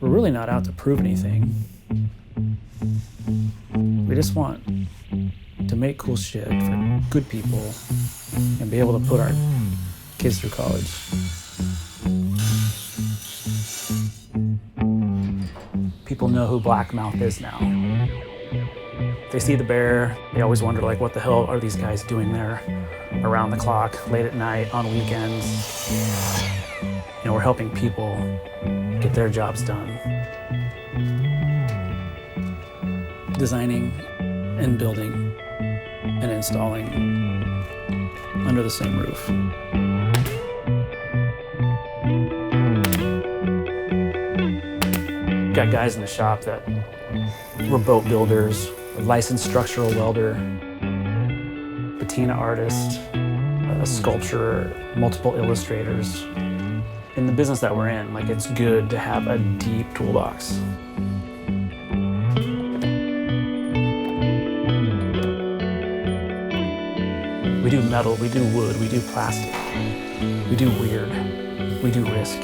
We're really not out to prove anything. We just want to make cool shit for good people and be able to put our kids through college. People know who Blackmouth is now. They see the bear, they always wonder, like, what the hell are these guys doing there around the clock, late at night, on weekends? You know, we're helping people get their jobs done. Designing and building and installing under the same roof. Got guys in the shop that were boat builders, a licensed structural welder, patina artist, a sculptor, multiple illustrators. In the business that we're in, like, it's good to have a deep toolbox. We do metal, we do wood, we do plastic, we do weird, we do risk.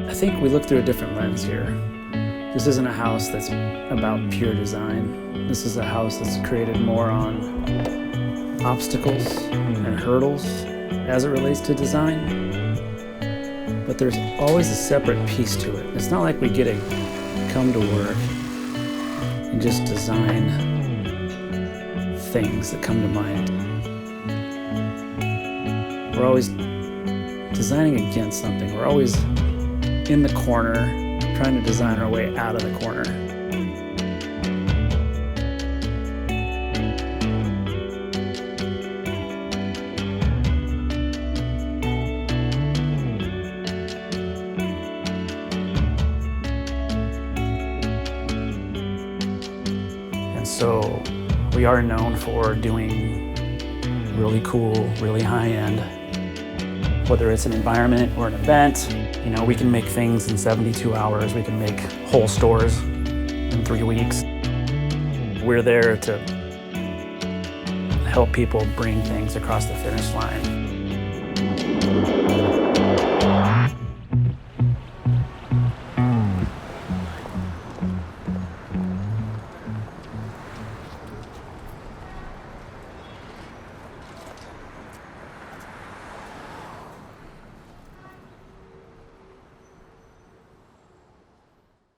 I think we look through a different lens here. This isn't a house that's about pure design. This is a house that's created more on obstacles and hurdles as it relates to design. But there's always a separate piece to it. It's not like we get to come to work and just design things that come to mind. We're always designing against something. We're always in the corner, trying to design our way out of the corner. And so we are known for doing really cool, really high-end. Whether it's an environment or an event, you know, we can make things in 72 hours. We can make whole stores in 3 weeks. We're there to help people bring things across the finish line.